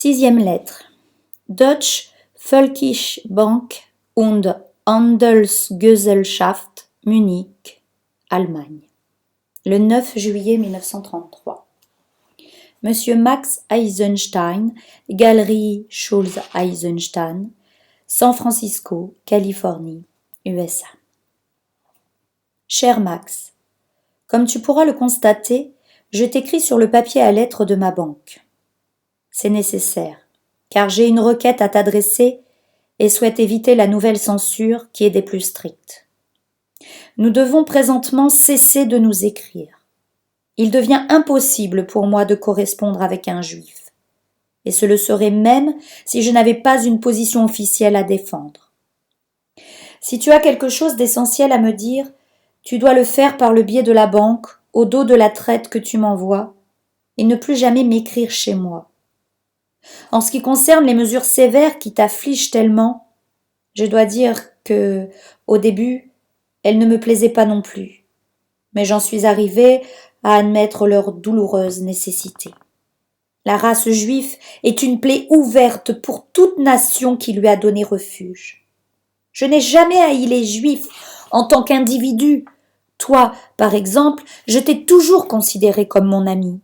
6e lettre. Deutsche Völkische Bank und Handelsgesellschaft, Munich, Allemagne. Le 9 juillet 1933. Monsieur Max Eisenstein, Galerie Schulze Eisenstein, San Francisco, Californie, USA. Cher Max, comme tu pourras le constater, je t'écris sur le papier à lettres de ma banque. C'est nécessaire, car j'ai une requête à t'adresser et souhaite éviter la nouvelle censure qui est des plus strictes. Nous devons présentement cesser de nous écrire. Il devient impossible pour moi de correspondre avec un juif, et ce le serait même si je n'avais pas une position officielle à défendre. Si tu as quelque chose d'essentiel à me dire, tu dois le faire par le biais de la banque, au dos de la traite que tu m'envoies, et ne plus jamais m'écrire chez moi. En ce qui concerne les mesures sévères qui t'affligent tellement, je dois dire que, au début, elles ne me plaisaient pas non plus, mais j'en suis arrivé à admettre leur douloureuse nécessité. La race juive est une plaie ouverte pour toute nation qui lui a donné refuge. Je n'ai jamais haï les juifs en tant qu'individu. Toi, par exemple, je t'ai toujours considéré comme mon ami.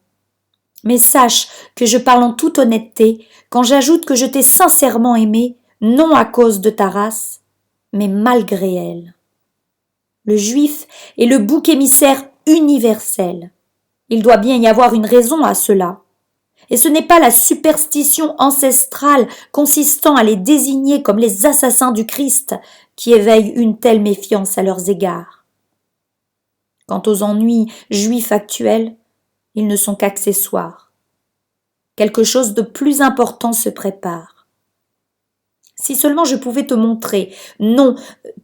Mais sache que je parle en toute honnêteté quand j'ajoute que je t'ai sincèrement aimé, non à cause de ta race, mais malgré elle. Le juif est le bouc émissaire universel. Il doit bien y avoir une raison à cela. Et ce n'est pas la superstition ancestrale consistant à les désigner comme les assassins du Christ qui éveille une telle méfiance à leurs égards. Quant aux ennuis juifs actuels, ils ne sont qu'accessoires. Quelque chose de plus important se prépare. Si seulement je pouvais te montrer, non,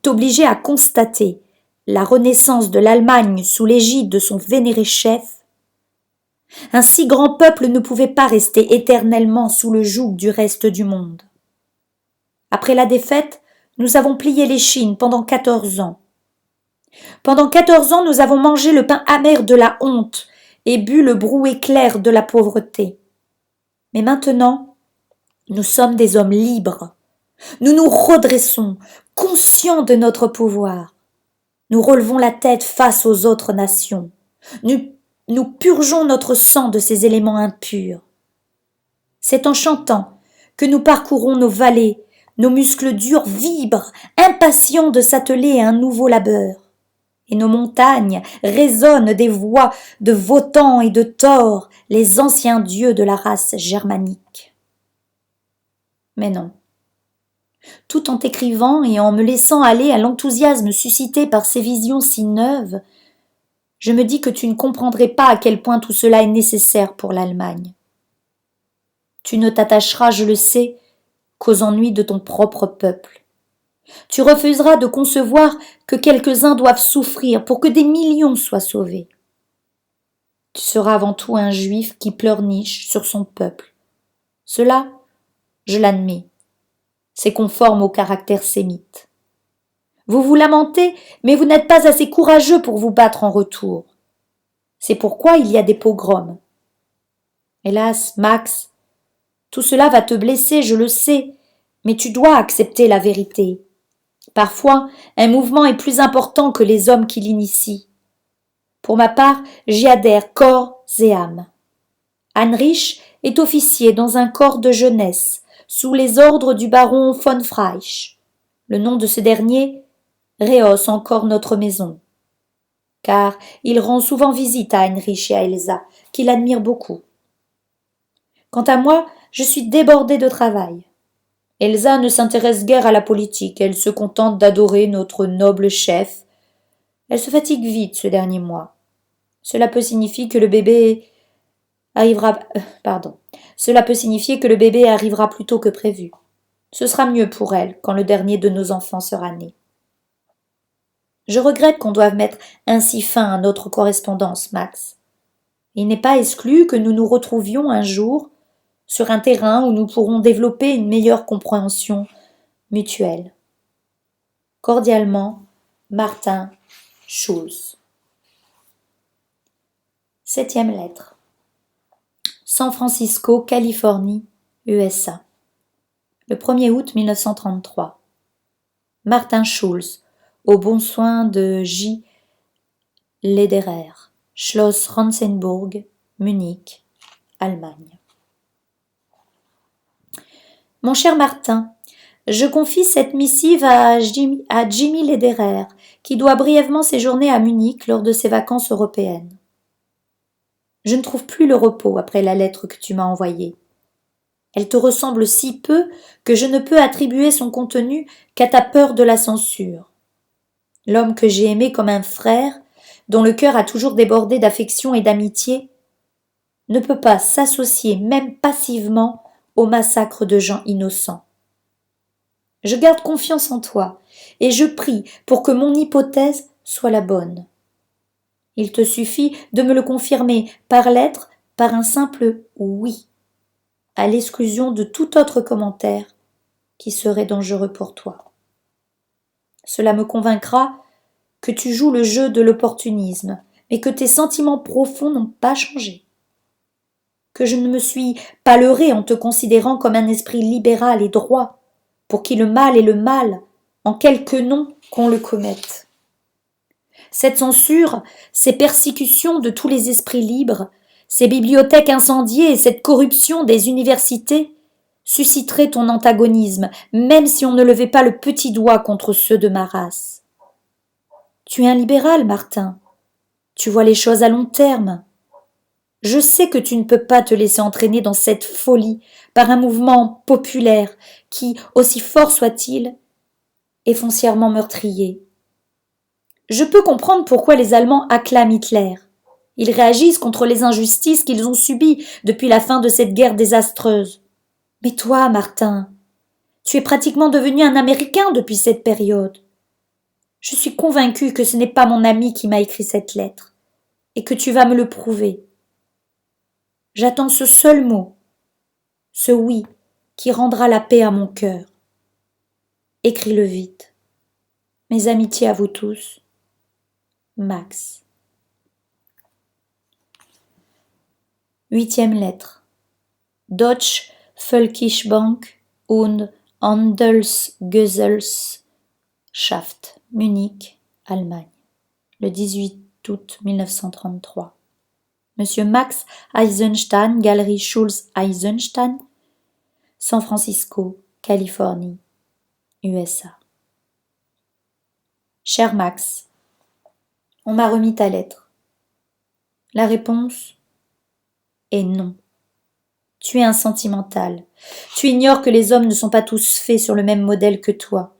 t'obliger à constater la renaissance de l'Allemagne sous l'égide de son vénéré chef, un si grand peuple ne pouvait pas rester éternellement sous le joug du reste du monde. Après la défaite, nous avons plié l'échine pendant 14 ans. Pendant 14 ans, nous avons mangé le pain amer de la honte et bu le brouet clair de la pauvreté. Mais maintenant, nous sommes des hommes libres. Nous nous redressons, conscients de notre pouvoir. Nous relevons la tête face aux autres nations. Nous purgeons notre sang de ces éléments impurs. C'est en chantant que nous parcourons nos vallées, nos muscles durs vibrent, impatients de s'atteler à un nouveau labeur. Et nos montagnes résonnent des voix de Wotan et de Thor, les anciens dieux de la race germanique. Mais non. Tout en t'écrivant et en me laissant aller à l'enthousiasme suscité par ces visions si neuves, je me dis que tu ne comprendrais pas à quel point tout cela est nécessaire pour l'Allemagne. Tu ne t'attacheras, je le sais, qu'aux ennuis de ton propre peuple. Tu refuseras de concevoir que quelques-uns doivent souffrir pour que des millions soient sauvés. Tu seras avant tout un juif qui pleurniche sur son peuple. Cela, je l'admets. C'est conforme au caractère sémite. Vous vous lamentez, mais vous n'êtes pas assez courageux pour vous battre en retour. C'est pourquoi il y a des pogroms. Hélas, Max, tout cela va te blesser, je le sais, mais tu dois accepter la vérité. Parfois, un mouvement est plus important que les hommes qui l'initient. Pour ma part, j'y adhère corps et âme. Heinrich est officier dans un corps de jeunesse, sous les ordres du baron von Freisch. Le nom de ce dernier rehausse encore notre maison, car il rend souvent visite à Heinrich et à Elsa, qui l'admirent beaucoup. Quant à moi, je suis débordée de travail. Elsa ne s'intéresse guère à la politique, elle se contente d'adorer notre noble chef. Elle se fatigue vite ce dernier mois. Cela peut signifier que le bébé arrivera plus tôt que prévu. Ce sera mieux pour elle quand le dernier de nos enfants sera né. Je regrette qu'on doive mettre ainsi fin à notre correspondance, Max. Il n'est pas exclu que nous nous retrouvions un jour sur un terrain où nous pourrons développer une meilleure compréhension mutuelle. Cordialement, Martin Schulz. 7e lettre. San Francisco, Californie, USA. Le 1er août 1933. Martin Schulz, au bon soin de J. Lederer, Schloss Ronsenburg, Munich, Allemagne. Mon cher Martin, je confie cette missive à Jimmy Lederer, qui doit brièvement séjourner à Munich lors de ses vacances européennes. Je ne trouve plus le repos après la lettre que tu m'as envoyée. Elle te ressemble si peu que je ne peux attribuer son contenu qu'à ta peur de la censure. L'homme que j'ai aimé comme un frère, dont le cœur a toujours débordé d'affection et d'amitié, ne peut pas s'associer même passivement au massacre de gens innocents. Je garde confiance en toi et je prie pour que mon hypothèse soit la bonne. Il te suffit de me le confirmer par lettre, par un simple oui, à l'exclusion de tout autre commentaire qui serait dangereux pour toi. Cela me convaincra que tu joues le jeu de l'opportunisme, mais que tes sentiments profonds n'ont pas changé. Que je ne me suis pas leurré en te considérant comme un esprit libéral et droit, pour qui le mal est le mal, en quelque nom qu'on le commette. Cette censure, ces persécutions de tous les esprits libres, ces bibliothèques incendiées et cette corruption des universités susciteraient ton antagonisme, même si on ne levait pas le petit doigt contre ceux de ma race. Tu es un libéral, Martin. Tu vois les choses à long terme. Je sais que tu ne peux pas te laisser entraîner dans cette folie par un mouvement populaire qui, aussi fort soit-il, est foncièrement meurtrier. Je peux comprendre pourquoi les Allemands acclament Hitler. Ils réagissent contre les injustices qu'ils ont subies depuis la fin de cette guerre désastreuse. Mais toi, Martin, tu es pratiquement devenu un Américain depuis cette période. Je suis convaincue que ce n'est pas mon ami qui m'a écrit cette lettre, et que tu vas me le prouver. J'attends ce seul mot, ce oui, qui rendra la paix à mon cœur. Écris-le vite. Mes amitiés à vous tous. Max. 8e lettre. Deutsche Völkischbank und Handelsgesellschaft, Munich, Allemagne, le 18 août 1933. Monsieur Max Eisenstein, Galerie Schulz Eisenstein, San Francisco, Californie, USA. Cher Max, on m'a remis ta lettre. La réponse est non. Tu es un sentimental. Tu ignores que les hommes ne sont pas tous faits sur le même modèle que toi.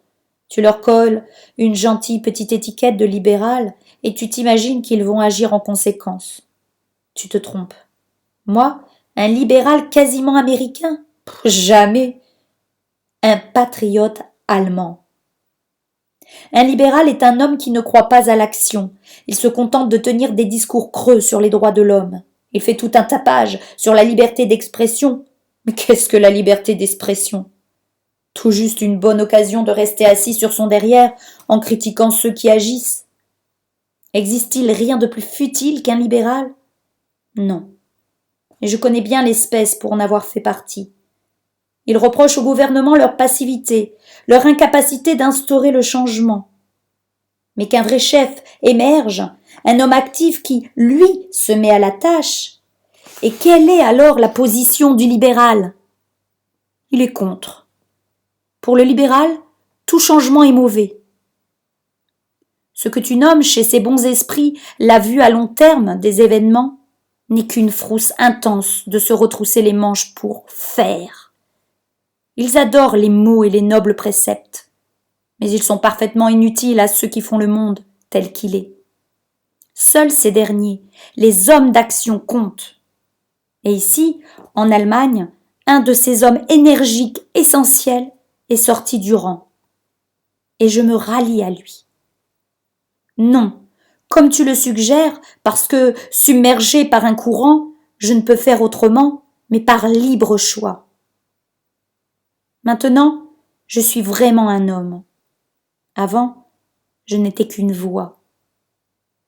Tu leur colles une gentille petite étiquette de libéral et tu t'imagines qu'ils vont agir en conséquence. Tu te trompes. Moi, un libéral quasiment américain? Jamais. Un patriote allemand. Un libéral est un homme qui ne croit pas à l'action. Il se contente de tenir des discours creux sur les droits de l'homme. Il fait tout un tapage sur la liberté d'expression. Mais qu'est-ce que la liberté d'expression? Tout juste une bonne occasion de rester assis sur son derrière en critiquant ceux qui agissent. Existe-t-il rien de plus futile qu'un libéral? Non. Et je connais bien l'espèce pour en avoir fait partie. Ils reprochent au gouvernement leur passivité, leur incapacité d'instaurer le changement. Mais qu'un vrai chef émerge, un homme actif qui, lui, se met à la tâche. Et quelle est alors la position du libéral? Il est contre. Pour le libéral, tout changement est mauvais. Ce que tu nommes chez ces bons esprits la vue à long terme des événements n'est qu'une frousse intense de se retrousser les manches pour faire. Ils adorent les mots et les nobles préceptes, mais ils sont parfaitement inutiles à ceux qui font le monde tel qu'il est. Seuls ces derniers, les hommes d'action, comptent. Et ici, en Allemagne, un de ces hommes énergiques essentiels est sorti du rang. Et je me rallie à lui. Non, comme tu le suggères, parce que, submergé par un courant, je ne peux faire autrement, mais par libre choix. Maintenant, je suis vraiment un homme. Avant, je n'étais qu'une voix.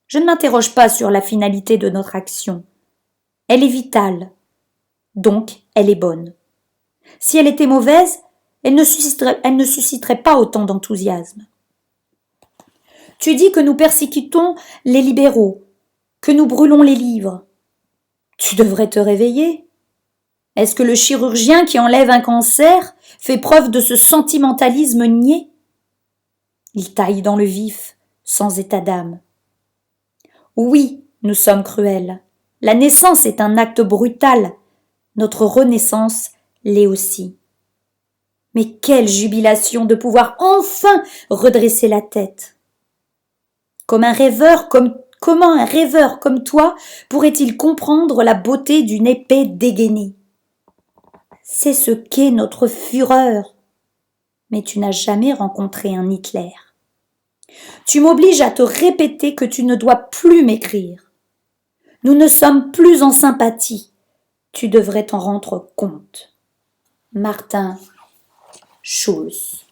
Je ne m'interroge pas sur la finalité de notre action. Elle est vitale, donc elle est bonne. Si elle était mauvaise, elle ne susciterait pas autant d'enthousiasme. Tu dis que nous persécutons les libéraux, que nous brûlons les livres. Tu devrais te réveiller. Est-ce que le chirurgien qui enlève un cancer fait preuve de ce sentimentalisme niais? Il taille dans le vif, sans état d'âme. Oui, nous sommes cruels. La naissance est un acte brutal. Notre renaissance l'est aussi. Mais quelle jubilation de pouvoir enfin redresser la tête! Comment un rêveur comme toi pourrait-il comprendre la beauté d'une épée dégainée? C'est ce qu'est notre fureur. Mais tu n'as jamais rencontré un Hitler. Tu m'obliges à te répéter que tu ne dois plus m'écrire. Nous ne sommes plus en sympathie. Tu devrais t'en rendre compte. Martin Schulz.